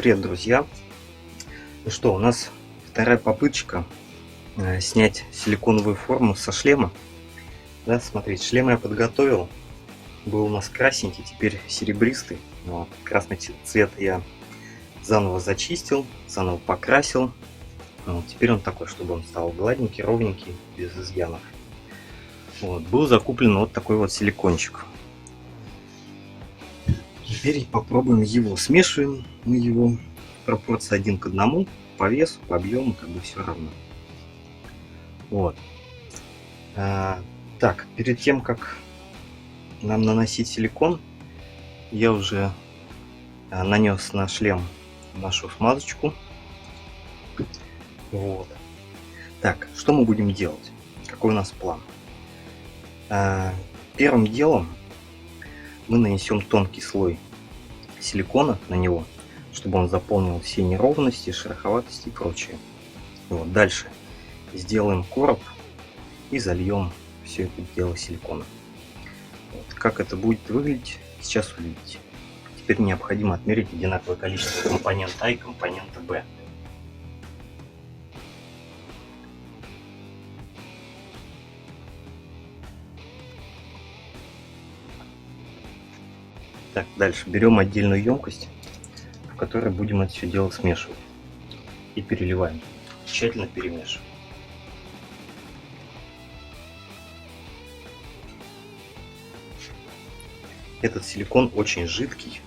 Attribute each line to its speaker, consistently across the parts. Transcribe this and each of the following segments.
Speaker 1: Привет, друзья! Ну что, у нас вторая попытка снять силиконовую форму со шлема. Да, смотрите, шлем я подготовил. Был у нас красненький, теперь серебристый. Вот, красный цвет я заново зачистил, заново покрасил. Вот, теперь он такой, чтобы он стал гладенький, ровненький, без изъянов. Вот, был закуплен вот такой вот силикончик. Теперь попробуем его. Смешиваем мы его в пропорции 1 к 1, по весу, по объему, как бы все равно. Вот. Так, перед тем, как нам наносить силикон, я уже нанес на шлем нашу смазочку. Вот. Так, что мы будем делать? Какой у нас план? Первым делом мы нанесем тонкий слой силикона на него, чтобы он заполнил все неровности, шероховатости и прочее. Вот. Дальше сделаем короб и зальем все это дело силиконом. Вот. Как это будет выглядеть, сейчас увидите. Теперь необходимо отмерить одинаковое количество компонента А и компонента Б. Так, дальше берем отдельную емкость, в которой будем это все дело смешивать. И переливаем. Тщательно перемешиваем. Этот силикон очень жидкий,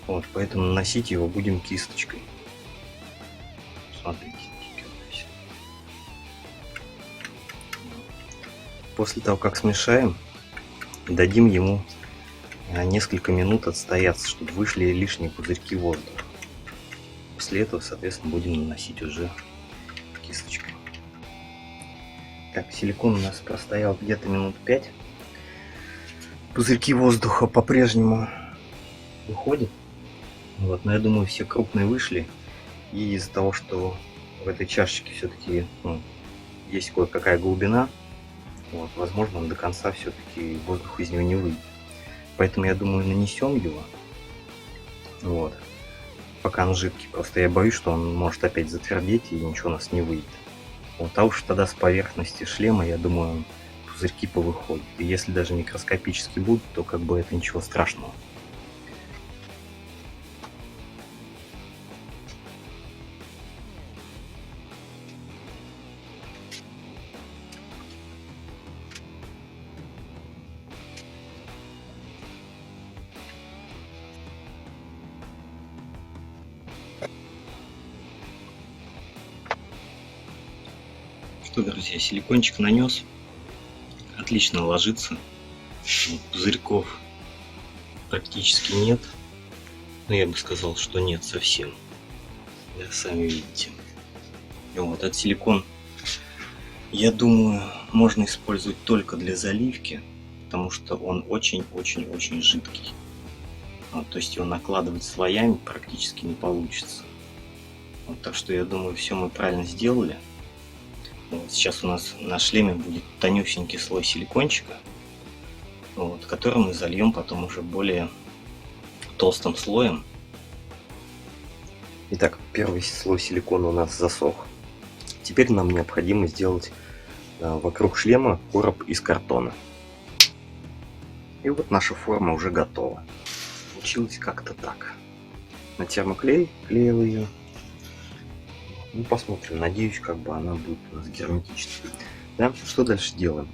Speaker 1: вот, поэтому наносить его будем кисточкой. Смотрите. После того, как смешаем, дадим ему несколько минут отстояться, чтобы вышли лишние пузырьки воздуха. После этого, соответственно, будем наносить уже кисточкой. Так, силикон у нас простоял где-то минут 5. Пузырьки воздуха по-прежнему выходят. Вот, но я думаю, все крупные вышли. И из-за того, что в этой чашечке все-таки есть кое-какая глубина, вот, возможно, до конца все-таки воздух из него не выйдет. Поэтому, я думаю, нанесем его. Вот. Пока он жидкий. Просто я боюсь, что он может опять затвердеть и ничего у нас не выйдет. Вот. А уж тогда с поверхности шлема, я думаю, пузырьки повыходят. И если даже микроскопически будут, то как бы это ничего страшного. Что, друзья, силикончик нанес. Отлично ложится. Пузырьков практически нет. Но я бы сказал, что нет совсем. Да, сами видите. И вот этот силикон, я думаю, можно использовать только для заливки, потому что он очень-очень-очень жидкий. Вот, то есть его накладывать слоями практически не получится. Вот, так что я думаю, все мы правильно сделали. Вот, сейчас у нас на шлеме будет тонюсенький слой силикончика, вот, который мы зальем потом уже более толстым слоем. Итак, первый слой силикона у нас засох. Теперь нам необходимо сделать вокруг шлема короб из картона. И вот наша форма уже готова. Получилось как-то так. На термоклей клеил ее. Ну, посмотрим. Надеюсь, как бы она будет у нас герметичной. Да? Что дальше делаем?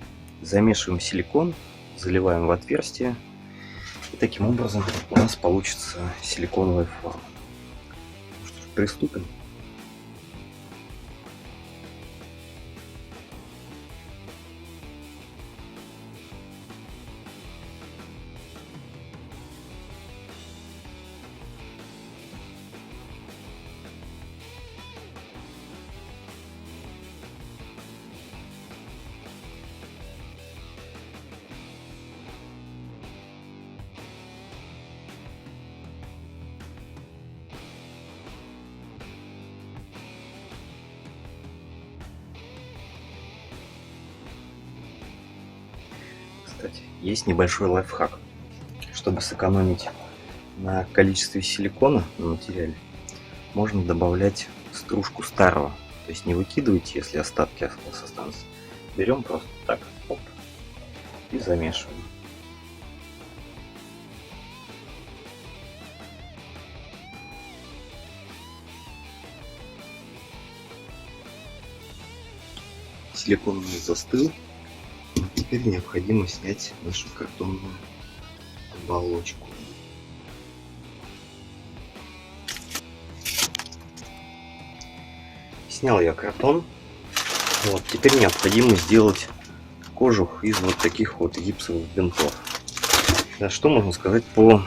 Speaker 1: Замешиваем силикон, заливаем в отверстие. И таким образом у нас получится силиконовая форма. Ну что ж, приступим. Кстати, есть небольшой лайфхак. Чтобы сэкономить на количестве силикона на материале, можно добавлять стружку старого. То есть не выкидывайте, если остатки останутся. Берем просто так, оп, и замешиваем. Силикон у нас застыл. Теперь необходимо снять нашу картонную оболочку. Снял я картон. Вот, теперь необходимо сделать кожух из вот таких вот гипсовых бинтов. Да, что можно сказать по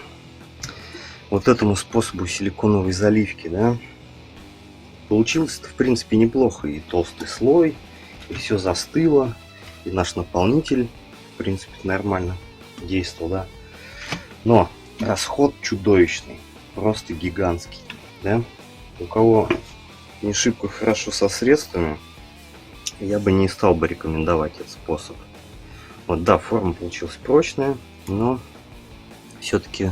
Speaker 1: вот этому способу силиконовой заливки, да? Получилось в принципе неплохо, и толстый слой, и все застыло, и наш наполнитель в принципе нормально действовал, да? Но расход чудовищный, просто гигантский, да? У кого не шибко хорошо со средствами, я бы не стал бы рекомендовать этот способ. Вот да, форма получилась прочная, но все-таки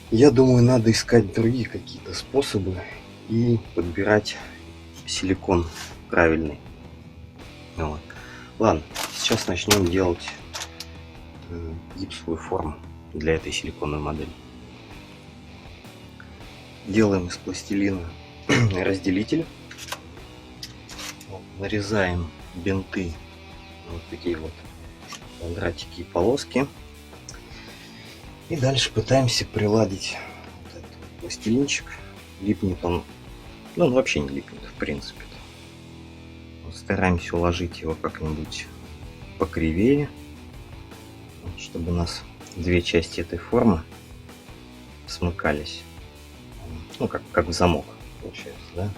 Speaker 1: я думаю, надо искать другие какие-то способы и подбирать силикон правильный. Вот. Ладно, сейчас начнем делать гипсовую форму для этой силиконовой модели. Делаем из пластилина разделитель. Нарезаем бинты, вот такие вот квадратики и полоски. И дальше пытаемся приладить вот этот пластилинчик. Липнет он, ну он вообще не липнет в принципе. Вот стараемся уложить его как-нибудь покривее, чтобы у нас две части этой формы смыкались. Ну как в замок получается, да?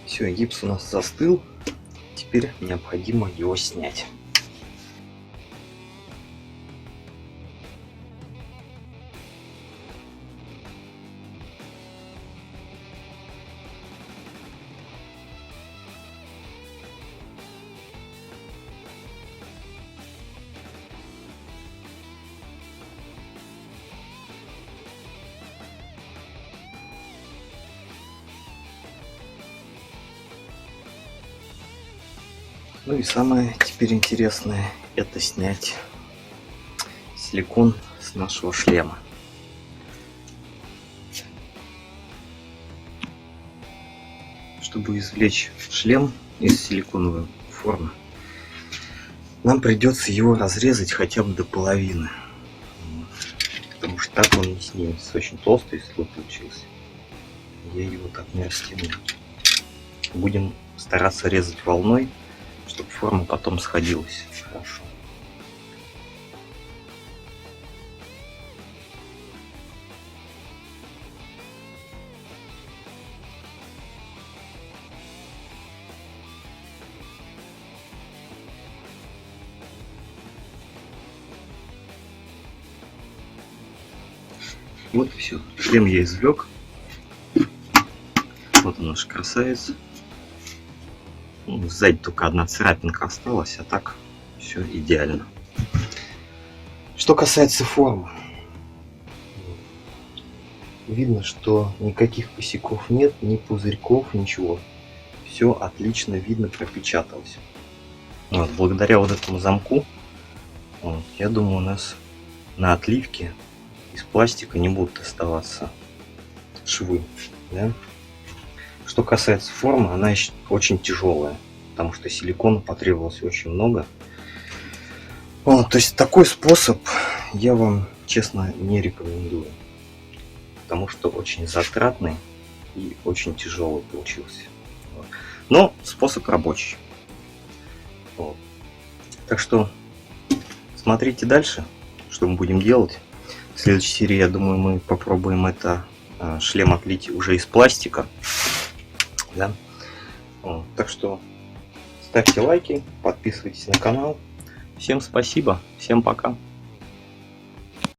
Speaker 1: Все, гипс у нас застыл. Теперь необходимо его снять. Ну и самое теперь интересное — это снять силикон с нашего шлема. Чтобы извлечь шлем из силиконовой формы, нам придется его разрезать хотя бы до половины, потому что так он не снимется. Очень толстый слой получился. Я его так не растяну. Будем стараться резать волной, чтобы форма потом сходилась хорошо. Вот и все. Шлем я извлек. Вот он наш красавец. Ну, сзади только одна царапинка осталась, а так все идеально. Что касается формы, видно, что никаких косяков нет, ни пузырьков, ничего. Все отлично видно, пропечаталось. Вот, благодаря вот этому замку, вот, я думаю, у нас на отливке из пластика не будут оставаться швы. Да? Что касается формы, она еще очень тяжелая, потому что силикона потребовалось очень много. Вот, то есть такой способ я вам, честно, не рекомендую, потому что очень затратный и очень тяжелый получился. Вот. Но способ рабочий. Вот. Так что смотрите дальше, что мы будем делать. В следующей серии, я думаю, мы попробуем это шлем отлить уже из пластика. Да? Вот. Так что ставьте лайки, подписывайтесь на канал. Всем спасибо, всем пока.